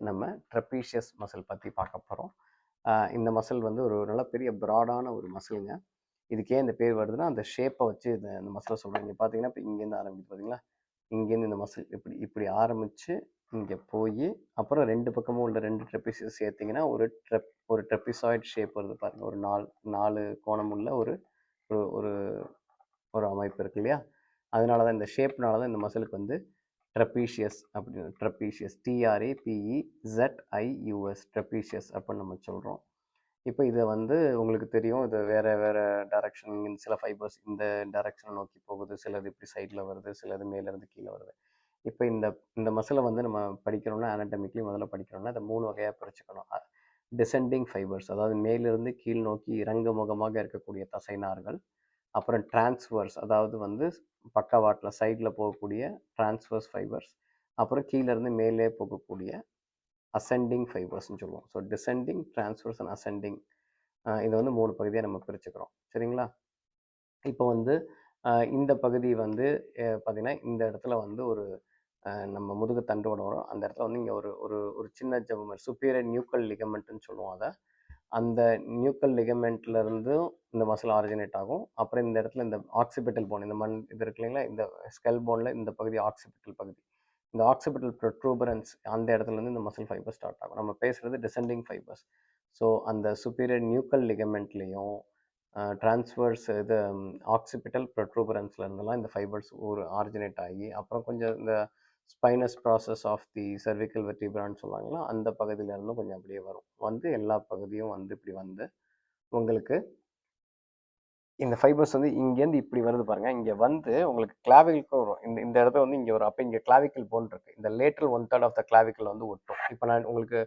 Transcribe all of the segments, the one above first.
நம்ம ட்ரெப்பீஷியஸ் மசில் பற்றி பார்க்க போகிறோம். இந்த மசில் வந்து ஒரு நல்ல பெரிய ப்ராடான ஒரு மசிலுங்க. இதுக்கு ஏன் இந்த பேர் வருதுன்னா அந்த ஷேப்பை வச்சு இந்த மசிலை சொல்கிறோம். இங்கே பார்த்தீங்கன்னா இப்போ இங்கேருந்து ஆரம்பிக்குது பார்த்தீங்களா, இங்கேருந்து இந்த மசில் இப்படி இப்படி ஆரம்பித்து இங்கே போய் அப்புறம் ரெண்டு பக்கமும் உள்ள ரெண்டு ட்ரெப்பீஷியஸ் சேர்த்திங்கன்னா ஒரு ட்ரெப்பிசாய்ட் ஷேப் வருது பாருங்கள். ஒரு நாலு கோணம் உள்ள ஒரு ஒரு ஒரு அமைப்பு இருக்கு இல்லையா, அதனால தான் இந்த ஷேப்னால தான் இந்த மசிலுக்கு வந்து ட்ரெப்பீஷியஸ் அப்படின்னு, ட்ரெப்பீஷியஸ் TRAPEZIUS ட்ரெப்பீஷியஸ் அப்படின்னு நம்ம சொல்கிறோம். இப்போ இதை வந்து உங்களுக்கு தெரியும், இது வேறு வேறு டைரக்ஷன், சில ஃபைபர்ஸ் இந்த டைரக்ஷனை நோக்கி போகுது, சிலது இப்படி சைடில் வருது, சிலது மேலேருந்து கீழே வருது. இப்போ இந்த இந்த மசிலை வந்து நம்ம படிக்கணும்னா அனாட்டமிக்கலி முதல்ல படிக்கணும்னா அதை 3 வகையாக பிரிச்சுக்கணும். டிசெண்டிங் ஃபைபர்ஸ், அதாவது மேலிருந்து கீழ் நோக்கி இறங்கு முகமாக இருக்கக்கூடிய தசைநார்கள். அப்புறம் டிரான்ஸ்வர்ஸ், அதாவது வந்து பக்கவாட்டில் சைடில் போகக்கூடிய டிரான்ஸ்வர்ஸ் ஃபைபர்ஸ். அப்புறம் கீழேருந்து மேலே போகக்கூடிய அசெண்டிங் ஃபைபர்ஸ்ன்னு சொல்லுவோம். So descending, transverse and ascending, இதை வந்து 3 பகுதியாக நம்ம பிரிச்சுக்கிறோம். சரிங்களா? இப்போ வந்து இந்த பகுதி வந்து பார்த்திங்கன்னா இந்த இடத்துல வந்து ஒரு நம்ம முதுகு தண்டோட வரும். அந்த இடத்துல வந்து இங்கே ஒரு ஒரு ஒரு சின்ன ஜவ்வு மாதிரி சுப்பீரியர் நியூக்கல் லிகமெண்ட்டுன்னு சொல்லுவோம் அதை. அந்த நியூக்கல் லிகமெண்ட்லேருந்தும் இந்த மசில் ஆரிஜினேட் ஆகும். அப்புறம் இந்த இடத்துல இந்த ஆக்சிபிட்டல் போன், இந்த இது இருக்கு இல்லைங்களா, இந்த ஸ்கெல் போனில் இந்த பகுதி ஆக்சிபிட்டல் பகுதி. இந்த ஆக்சிபிட்டல் ப்ரொட்ரூபரன்ஸ் அந்த இடத்துலேருந்து இந்த மசில் ஃபைபர் ஸ்டார்ட் ஆகும். நம்ம பேசுகிறது டிசெண்டிங் ஃபைபர்ஸ். ஸோ அந்த சுப்பீரியர் நியூக்கல் லிகமெண்ட்லேயும் டிரான்ஸ்வர்ஸ் இது ஆக்சிபிட்டல் ப்ரொட்ரூபரன்ஸ்லேருந்துலாம் இந்த ஃபைபர்ஸ் ஒரு ஆரிஜினேட் ஆகி அப்புறம் கொஞ்சம் இந்த spinous process of the cervical வெர்டிப்ரான்னு சொல்லுவாங்களா, அந்த பகுதியிலேருந்தும் கொஞ்சம் அப்படியே வரும். வந்து எல்லா பகுதியும் வந்து இப்படி வந்து உங்களுக்கு இந்த ஃபைபர்ஸ் வந்து இங்கேருந்து இப்படி வருது பாருங்கள். இங்கே வந்து உங்களுக்கு கிளாவிக்கல் வரும். இந்த இடத்துல வந்து இங்கே வரும். அப்போ இங்கே கிளாவிக்கல் போன் இருக்குது. இந்த லேட்ரல் 1/3 ஆஃப் த கிளாவிக்கல் வந்து ஒட்டும். இப்போ நான் உங்களுக்கு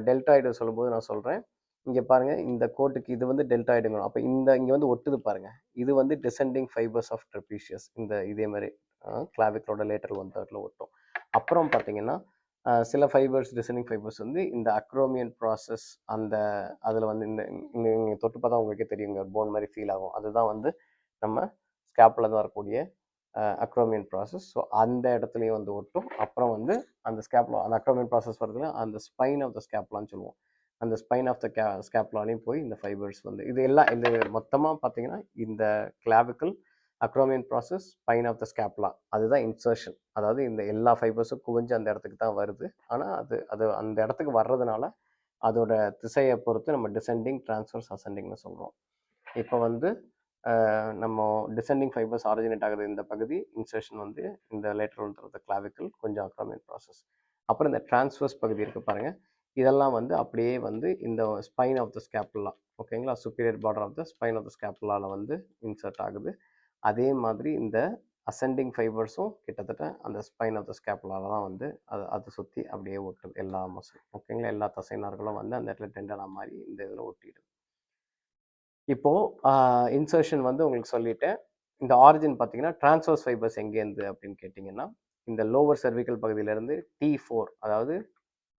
டெல்டாய்டு சொல்லும்போது நான் சொல்கிறேன். இங்கே பாருங்கள், இந்த கோட்டுக்கு இது வந்து டெல்டாய்டுங்கணும். அப்போ இங்கே வந்து ஒட்டுது பாருங்கள். இது வந்து டிசெண்டிங் ஃபைபர்ஸ் ஆஃப் ட்ரெப்பீஷியஸ். இதே மாதிரி கிளாவிக்கலோட லேட்டரல் 1/3 ஒட்டும். அப்புறம் பார்த்தீங்கன்னா சில ஃபைபர்ஸ், டிசெண்டிங் ஃபைபர்ஸ் வந்து இந்த அக்ரோமியன் ப்ராசஸ், அதில் வந்து இந்த தொட்டு பார்த்தா உங்களுக்கே தெரியுங்க, போன் மாதிரி ஃபீல் ஆகும். அதுதான் வந்து நம்ம ஸ்கேப்பில் தான் வரக்கூடிய அக்ரோமியன் ப்ராசஸ். ஸோ அந்த இடத்துலையும் வந்து ஒட்டும். அப்புறம் வந்து அந்த ஸ்கேப்லா, அந்த அக்ரோமியன் ப்ராசஸ் வரதுல அந்த ஸ்பைன் ஆஃப் த ஸ்கேப்லான்னு சொல்லுவோம். அந்த ஸ்பைன் ஆஃப் த ஸ்கேப்லாலையும் போய் இந்த ஃபைபர்ஸ் வந்து இது எல்லாம் இந்த மொத்தமாக பார்த்தீங்கன்னா இந்த clavicle, acromion process, spine of the scapula, அதுதான் இன்சர்ஷன். அதாவது இந்த எல்லா ஃபைபர்ஸும் குவிஞ்சு அந்த இடத்துக்கு தான் வருது. ஆனால் அது அந்த இடத்துக்கு வர்றதுனால அதோட திசையை பொறுத்து நம்ம டிசெண்டிங், டிரான்ஸ்வர்ஸ், அசெண்டிங்னு சொல்கிறோம். இப்போ வந்து நம்ம டிசெண்டிங் ஃபைபர்ஸ் ஆரிஜினேட் ஆகுது இந்த பகுதி, இன்சர்ஷன் வந்து இந்த லேட்டரல் கிளாவிக்கல், கொஞ்சம் அக்ரோமியன் ப்ராசஸ். அப்புறம் இந்த டிரான்ஸ்வர்ஸ் பகுதி இருக்குது பாருங்கள். இதெல்லாம் வந்து அப்படியே வந்து இந்த ஸ்பைன் ஆஃப் த ஸ்கேப்புலா, ஓகேங்களா, superior border of the spine of the ஸ்கேப்புலாவில் வந்து இன்சர்ட் ஆகுது. அதே மாதிரி இந்த அசெண்டிங் ஃபைபர்ஸும் கிட்டத்தட்ட அந்த ஸ்பைன் ஆஃப் த ஸ்கேப்புலாவில் தான் வந்து அதை சுற்றி அப்படியே ஒட்டுது எல்லா மசிலும், ஓகேங்களா. எல்லா தசைநார்களும் வந்து அந்த இடத்துல டெண்டனாக மாதிரி இந்த இதில் ஒட்டிடுது. இப்போது இன்சர்ஷன் வந்து உங்களுக்கு சொல்லிட்டேன். இந்த ஆரிஜின் பார்த்தீங்கன்னா டிரான்ஸ்வர்ஸ் ஃபைபர்ஸ் எங்கேருந்து அப்படின்னு கேட்டிங்கன்னா, இந்த லோவர் சர்விக்கல் பகுதியிலேருந்து T4, அதாவது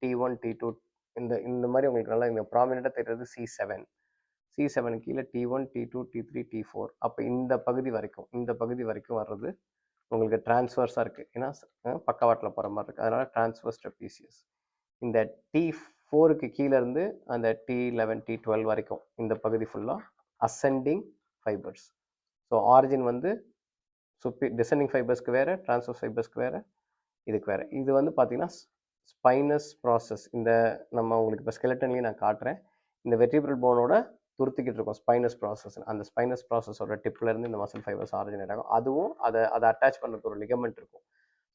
T1, T2, இந்த மாதிரி உங்களுக்கு நல்லா இந்த ப்ராமினெண்ட்டாக தெரிகிறது C7 கீழே T1, T2, T3, T4. அப்போ இந்த பகுதி வரைக்கும் வர்றது உங்களுக்கு டிரான்ஸ்வர்ஸாக இருக்குது. ஏன்னா பக்கவாட்டில் போகிற மாதிரி இருக்குது, அதனால் டிரான்ஸ்வர்ஸ் ட்ரெப்பீசியஸ். இந்த T4க்கு கீழேருந்து அந்த T11, T12 வரைக்கும் இந்த பகுதி ஃபுல்லாக அசெண்டிங் ஃபைபர்ஸ். ஸோ ஆரிஜின் வந்து டிசெண்டிங் ஃபைபர்ஸ்க்கு வேறு, டிரான்ஸ்வர்ஸ் ஃபைபர்ஸ்க்கு வேறு, இதுக்கு வேறு. இது வந்து பார்த்திங்கன்னா ஸ்பைனஸ் ப்ராசஸ். இந்த நம்ம உங்களுக்கு இப்போ ஸ்கெலட்டன்லேயும் நான் காட்டுறேன். இந்த வெர்டிபிரல் போனோட துருத்திக்கிட்டு இருக்கும் ஸ்பைனஸ் ப்ராசஸ். அந்த ஸ்பைனஸ் ப்ராசஸோட டிப்லேருந்து இந்த மசில் ஃபைபர்ஸ் ஆரிஜினேட் ஆகும். அதுவும் அதை அட்டாச் பண்ணுறதுக்கு ஒரு லிகமெண்ட் இருக்கும்,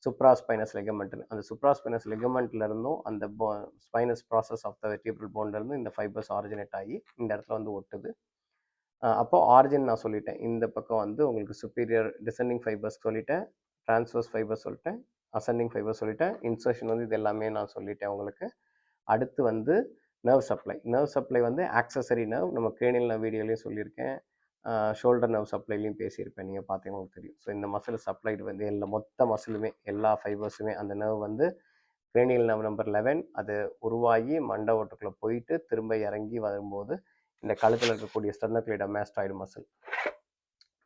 சுப்ராஸ்பைனஸ் லிகமெண்ட்னு. அந்த சுப்ராஸ்பைனஸ் லிகமெண்ட்லேருந்தும் அந்த spinous process of the vertebral போன்லேருந்து இந்த ஃபைபர்ஸ் ஆரிஜினேட் ஆகி இந்த இடத்துல வந்து ஒட்டுது. அப்போது ஆரிஜின் நான் சொல்லிட்டேன். இந்த பக்கம் வந்து உங்களுக்கு சுப்பீரியர் டிசெண்டிங் ஃபைபர்ஸ் சொல்லிட்டேன், டிரான்ஸ்வர்ஸ் ஃபைபர்ஸ் சொல்லிட்டேன், அசெண்டிங் ஃபைபர் சொல்லிட்டேன், இன்சர்ஷன் வந்து இது எல்லாமே நான் சொல்லிட்டேன் உங்களுக்கு. அடுத்து வந்து நர்வ் சப்ளை வந்து ஆக்சசரி நர்வ். நம்ம கிரேனியல் நர்வ் வீடியோலையும் சொல்லியிருக்கேன், ஷோல்டர் நர்வ் சப்ளைலையும் பேசியிருப்பேன், நீங்கள் பார்த்தீங்கன்னா உங்களுக்கு தெரியும். ஸோ இந்த மசில் சப்ளைடு வந்து மொத்த மசிலுமே, எல்லா ஃபைபர்ஸுமே, அந்த நர்வ் வந்து கிரேனியல் நர்வ் நம்பர் 11 அது உருவாகி மண்டை ஓட்டுக்குள்ளே போயிட்டு திரும்ப இறங்கி வரும்போது இந்த கழுத்தில் இருக்கக்கூடிய ஸ்டெர்னோக்ளைடோமாஸ்டாய்டு மசில்,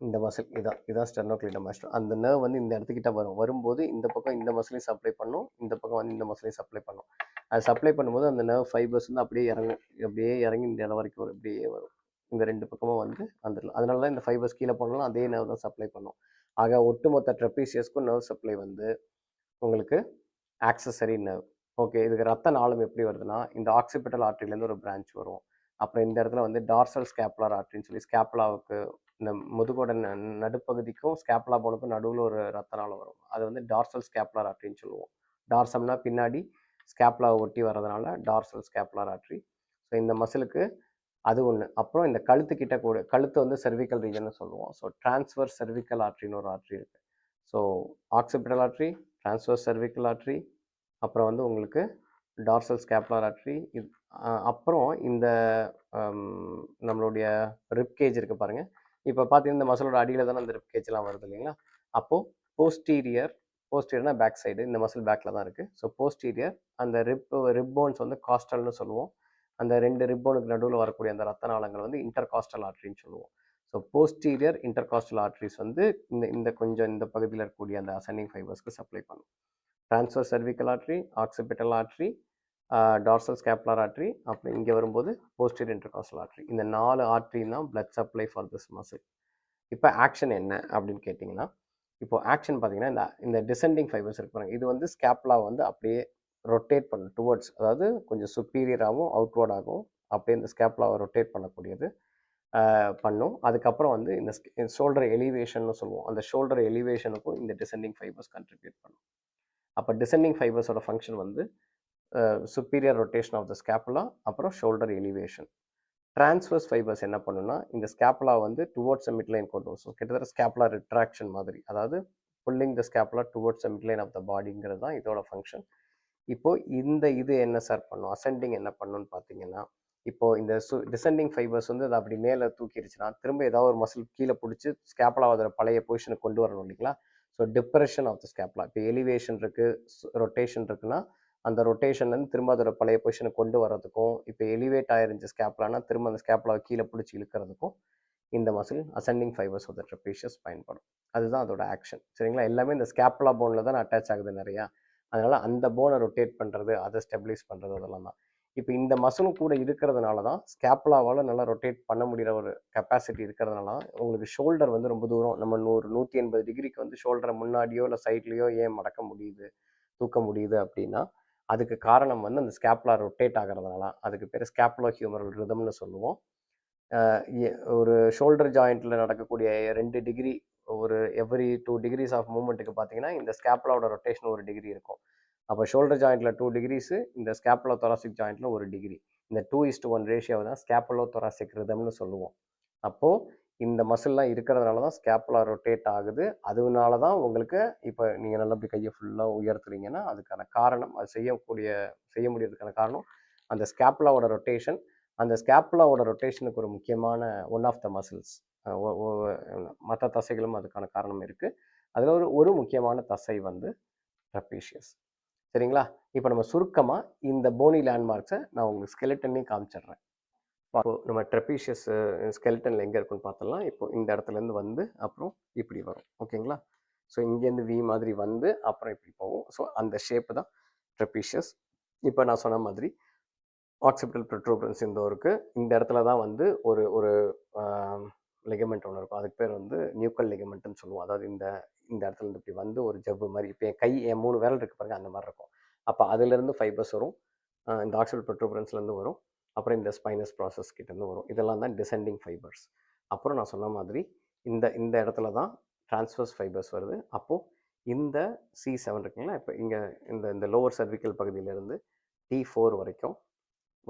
இந்த மசில் இதான் ஸ்டெர்னோக்ளிடோமாஸ்டர். அந்த நர்வ் வந்து இந்த இடத்துக்கிட்ட வரும்போது இந்த பக்கம் இந்த மசிலையும் சப்ளை பண்ணும், இந்த பக்கம் வந்து இந்த மசிலையும் சப்ளை பண்ணும். அது சப்ளை பண்ணும்போது அந்த நர்வ் ஃபைபர்ஸ் வந்து அப்படியே இறங்கி இந்த இடம் வரைக்கும் வரும், இப்படியே வரும். இந்த 2 பக்கமும் வந்து வந்துடலாம். அதனால தான் இந்த ஃபைபர்ஸ் கீழே போனாலும் அதே நர்வ் தான் சப்ளை பண்ணும். ஆக ஒட்டுமொத்த ட்ரெபீசியஸ்க்கும் நர்வ் சப்ளை வந்து உங்களுக்கு ஆக்சஸரி நர்வ். ஓகே, இதுக்கு ரத்த நாளம் எப்படி வருதுன்னா, இந்த ஆக்சிபிட்டல் ஆர்டரியிலேருந்து ஒரு பிரான்ச் வரும். அப்புறம் இந்த இடத்துல வந்து டார்சல் ஸ்கேப்புலர் ஆர்டரின்னு சொல்லி ஸ்கேப்புலாவுக்கு இந்த முதுகோட நடுப்பகுதிக்கும் ஸ்கேப்புலா போனுக்கும் நடுவில் ஒரு ரத்த நாளம் வரும். அது வந்து டார்சல் ஸ்கேப்புலர் ஆர்டரின்னு சொல்லுவோம். டார்சம்னா பின்னாடி, ஸ்கேப்புலாவை ஒட்டி வர்றதுனால டார்சல் ஸ்கேப்புலர் ஆர்டரி. ஸோ இந்த மசிலுக்கு அது ஒன்று. அப்புறம் இந்த கழுத்துக்கிட்ட கூட, கழுத்து வந்து செர்விக்கல் ரீஜன் சொல்லுவோம். ஸோ டிரான்ஸ்வர் செர்விக்கல் ஆர்டரின்னு ஒரு ஆர்டரி இருக்குது. So occipital artery, transfer cervical artery, அப்புறம் வந்து உங்களுக்கு டார்சல் ஸ்கேப்புலர் ஆர்டரி. அப்புறம் இந்த நம்மளுடைய ரிப் கேஜ் இருக்குது பாருங்கள். இப்போ பார்த்தீங்கன்னா இந்த மசிலோட அடியில் தானே அந்த ரிப் கேஜ்லாம் வருது இல்லைங்களா? அப்போது போஸ்டீரியர்னா பேக் சைடு, இந்த மசில் பேக்கில் தான் இருக்குது. ஸோ போஸ்டீரியர் அந்த ரிப் போன்ஸ் வந்து காஸ்டல்னு சொல்லுவோம். அந்த 2 ரிப்போனுக்கு நடுவில் வரக்கூடிய அந்த ரத்த நாளங்கள் வந்து இன்டர்காஸ்டல் ஆர்டரின்னு சொல்லுவோம். ஸோ போஸ்டீரியர் இன்டர்காஸ்டல் ஆர்டரிஸ் வந்து இந்த கொஞ்சம் இந்த பகுதியில் இருக்கக்கூடிய அந்த அசெண்டிங் ஃபைபர்ஸ்க்கு சப்ளை பண்ணும். Transverse cervical artery, occipital artery, dorsal scapular artery, அப்புறம் இங்கே வரும்போது போஸ்டீரியர் இன்டர்காஸ்டல் ஆர்டரி. இந்த 4 ஆர்டரி தான் blood supply for this muscle. இப்போ ஆக்ஷன் என்ன அப்படின்னு கேட்டிங்கன்னா, இப்போ ஆக்ஷன் பார்த்தீங்கன்னா இந்த டிசெண்டிங் ஃபைபர்ஸ் இருக்கு பாருங்க, இது வந்து ஸ்கேப்புலா வந்து அப்படியே ரொட்டேட் பண்ணும் டுவர்ட்ஸ், அதாவது கொஞ்சம் சுப்பீரியராகவும் அவுட்வர்டாகவும் அப்படியே இந்த ஸ்கேப்புலாவை ரொட்டேட் பண்ணக்கூடியது பண்ணும். அதுக்கப்புறம் வந்து இந்த ஷோல்டர் எலிவேஷன் சொல்லுவோம். அந்த ஷோல்டர் எலிவேஷனுக்கும் இந்த டிசெண்டிங் ஃபைபர்ஸ் கண்ட்ரிபியூட் பண்ணும். அப்போ டிசெண்டிங் ஃபைபர்ஸோட ஃபங்க்ஷன் வந்து superior rotation of the scapula, அப்புறம் ஷோல்டர் எலிவேஷன். டிரான்ஸ்வர்ஸ் ஃபைபர்ஸ் என்ன பண்ணுன்னா, இந்த ஸ்கேப்புலா வந்து டுவர்ட்ஸ் மிட் லைன் கொண்டு வரும். ஸோ கிட்டத்தட்ட ஸ்கேப்புலா ரிட்ராக்ஷன் மாதிரி, அதாவது pulling the scapula towards mid line of the பாடிங்கிறது தான் இதோட ஃபங்க்ஷன். இப்போ இது என்ன சார் பண்ணும், அசெண்டிங் என்ன பண்ணுன்னு பார்த்தீங்கன்னா, இப்போ இந்த டிசெண்டிங் ஃபைபர்ஸ் வந்து அதை அப்படி மேலே தூக்கிடுச்சுன்னா திரும்ப ஏதாவது ஒரு மசில் கீழே பிடிச்சி ஸ்கேப்புலா அதோட பழைய பொசிஷனுக்கு கொண்டு வரணும் இல்லைங்களா? So depression of the scapula, இப்போ எலிவேஷன் இருக்குது, ரொட்டேஷன் இருக்குன்னா அந்த ரொட்டேஷன்லேருந்து திரும்ப அதோட பழைய பொசிஷனுக்கு கொண்டு வரதுக்கும், இப்போ எலிவேட் ஆயிருந்துச்சு ஸ்கேப்புலானா திரும்ப அந்த ஸ்கேப்புலாவை கீழே பிடிச்சி இழுக்கிறதுக்கும் இந்த muscle ascending fibres of the trapezius பயன்படும். அதுதான் அதோட ஆக்ஷன். சரிங்களா? எல்லாமே இந்த ஸ்கேப்புலா போனில் தான் அட்டாச் ஆகுது நிறையா. அதனால் அந்த போனை ரொட்டேட் பண்ணுறது, அதை ஸ்டெபிலைஸ் பண்ணுறது, அதெல்லாம் தான். இப்போ இந்த மசிலும் கூட இருக்கிறதுனால தான் ஸ்கேப்புலாவால் நல்லா ரொட்டேட் பண்ண முடிகிற ஒரு கெப்பாசிட்டி இருக்கிறதுனால தான் உங்களுக்கு ஷோல்டர் வந்து ரொம்ப தூரம், நம்ம 180 டிகிரிக்கு வந்து ஷோல்டரை முன்னாடியோ இல்லை சைட்லேயோ ஏன் மடக்க முடியுது, தூக்க முடியுது அப்படின்னா, அதுக்கு காரணம் வந்து அந்த ஸ்கேப்புலா ரொட்டேட் ஆகிறதுனால. அதுக்கு பேர் ஸ்கேப்புலோ ஹியூமரல் ரிதம்னு சொல்லுவோம். ஒரு ஷோல்டர் ஜாயிண்ட்டில் நடக்கக்கூடிய 2 டிகிரி, ஒரு எவ்ரி 2 டிகிரிஸ் ஆஃப் மூமெண்ட்டுக்கு பார்த்தீங்கன்னா இந்த ஸ்கேப்புலாவோட ரொட்டேஷன் 1 டிகிரி இருக்கும். அப்போ ஷோல்டர் ஜாயிண்ட்டில் 2 டிகிரிஸு, இந்த ஸ்கேப்புலோ தொராசிக் ஜாயிண்ட்டில் 1 டிகிரி. இந்த 2:1 ரேஷியோவை தான் ஸ்கேப்புலோ தொராசிக் ரிதம்னு சொல்லுவோம். அப்போது இந்த மசில்லாம் இருக்கிறதுனால தான் ஸ்கேப்புலா ரொட்டேட் ஆகுது. அதனால தான் உங்களுக்கு இப்போ நீங்கள் நல்லா இப்படி கையை ஃபுல்லாக உயர்த்துறீங்கன்னா அதுக்கான காரணம், அது செய்ய முடியறதுக்கான காரணம் அந்த ஸ்கேப்புலாவோட ரொட்டேஷன். அந்த ஸ்கேப்புலாவோட ரொட்டேஷனுக்கு ஒரு முக்கியமான ஒன் ஆஃப் த மசில்ஸ், மற்ற தசைகளும் அதுக்கான காரணம் இருக்குது. அதில் ஒரு முக்கியமான தசை வந்து ட்ரெபீஷியஸ். சரிங்களா? இப்போ நம்ம சுருக்கமாக இந்த போனி லேண்ட்மார்க்ஸை நான் உங்களுக்கு ஸ்கெலட்டன்லையும் காமிச்சிடுறேன். இப்போ நம்ம ட்ரெபீஷியஸ் ஸ்கெலட்டனில் எங்கே இருக்குன்னு பார்த்தலாம். இப்போ இந்த இடத்துலேருந்து வந்து அப்புறம் இப்படி வரும். ஓகேங்களா? ஸோ இங்கேருந்து வி மாதிரி வந்து அப்புறம் இப்படி போகும். ஸோ அந்த ஷேப்பு தான் ட்ரெபீஷியஸ். இப்போ நான் சொன்ன மாதிரி ஆக்சிபிட்டல் ப்ரோட்ரூபரன்ஸ் இருக்குது. இந்த இடத்துல தான் வந்து ஒரு ஒரு லிகமெண்ட் ஒன்று இருக்கும். அதுக்கு பேர் வந்து நியூக்கல் லிகமெண்ட்னு சொல்லுவோம். அதாவது இந்த இடத்துல இருந்து இப்படி வந்து ஒரு ஜவ்வு மாதிரி, இப்போ என் 3 விரல் இருக்கு பாருங்க, அந்த மாதிரி இருக்கும். அப்போ அதுலேருந்து ஃபைபர்ஸ் வரும். இந்த ஆக்சிபிட்டல் ப்ரோட்ரூபரன்ஸ்லேருந்து வரும். அப்புறம் இந்த ஸ்பைனஸ் ப்ராசஸ் கிட்டேருந்து வரும். இதெல்லாம் தான் டிசெண்டிங் ஃபைபர்ஸ். அப்புறம் நான் சொன்ன மாதிரி இந்த இடத்துல தான் டிரான்ஸ்வர்ஸ் ஃபைபர்ஸ் வருது. அப்போது இந்த C7 இருக்குங்களா, இப்போ இங்கே இந்த லோவர் சர்விக்கல் பகுதியிலேருந்து T4 வரைக்கும்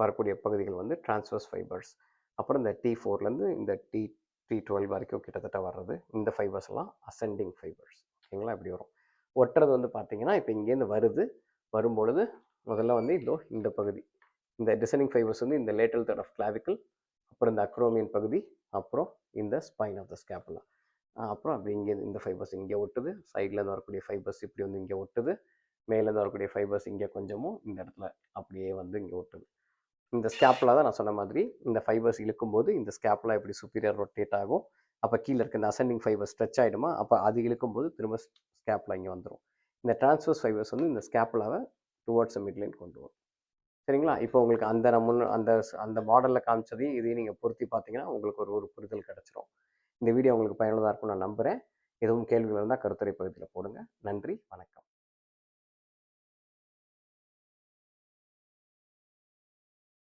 வரக்கூடிய பகுதிகள் வந்து டிரான்ஸ்வர்ஸ் ஃபைபர்ஸ். அப்புறம் இந்த T4லேருந்து இந்த T12 வரைக்கும் கிட்டத்தட்ட வர்றது இந்த ஃபைபர்ஸ் எல்லாம் அசெண்டிங் ஃபைபர்ஸ். ஓகேங்களா? இப்படி வரும். ஒட்டுறது வந்து பார்த்தீங்கன்னா இப்போ இங்கேருந்து வரும்பொழுது முதல்ல வந்து இந்த பகுதி, இந்த டிசெண்டிங் ஃபைபர்ஸ் வந்து இந்த லேட்டரல் தேர்ட் ஆஃப் கிளாவிக்கல், அப்புறம் இந்த அக்ரோமியன் பகுதி, அப்புறம் இந்த ஸ்பைன் ஆஃப் த ஸ்கேப்புலா. அப்புறம் அப்படி இங்கே இந்த ஃபைபர்ஸ் இங்கே ஒட்டுது, சைட்லேருந்து வரக்கூடிய ஃபைபர்ஸ் இப்படி வந்து இங்கே ஒட்டுது, மேலேருந்து வரக்கூடிய ஃபைபர்ஸ் இங்கே கொஞ்சமும் இந்த இடத்துல அப்படியே வந்து இங்கே ஒட்டுது. இந்த ஸ்கேப்புலா தான் நான் சொன்ன மாதிரி இந்த ஃபைபர்ஸ் இழுக்கும்போது இந்த ஸ்கேப்புலா இப்படி சுப்பீரியர் ரொட்டேட் ஆகும். அப்போ கீழே இருக்க இந்த அசெண்டிங் ஃபைபர் ஸ்ட்ரெச் ஆகிடுமா, அப்போ அது இழுக்கும்போது திரும்ப ஸ்கேப்புலா இங்கே வந்துடும். இந்த டிரான்ஸ்வர்ஸ் ஃபைபர்ஸ் வந்து இந்த ஸ்கேப்புலாவை டுவர்ட்ஸ் மிட்லைன் கொண்டு வரும். சரிங்களா? இப்போ உங்களுக்கு அந்த அந்த மாடலில் காமிச்சதையும் இதையும் நீங்கள் பொருத்தி பார்த்தீங்கன்னா உங்களுக்கு ஒரு ஒரு புரிதல் கிடச்சிரும். இந்த வீடியோ உங்களுக்கு பயனுள்ளதாக இருக்கும்னு நான் நம்புகிறேன். எதுவும் கேள்விகள் இருந்தால் கருத்துரை பகுதியில் போடுங்க. நன்றி, வணக்கம்.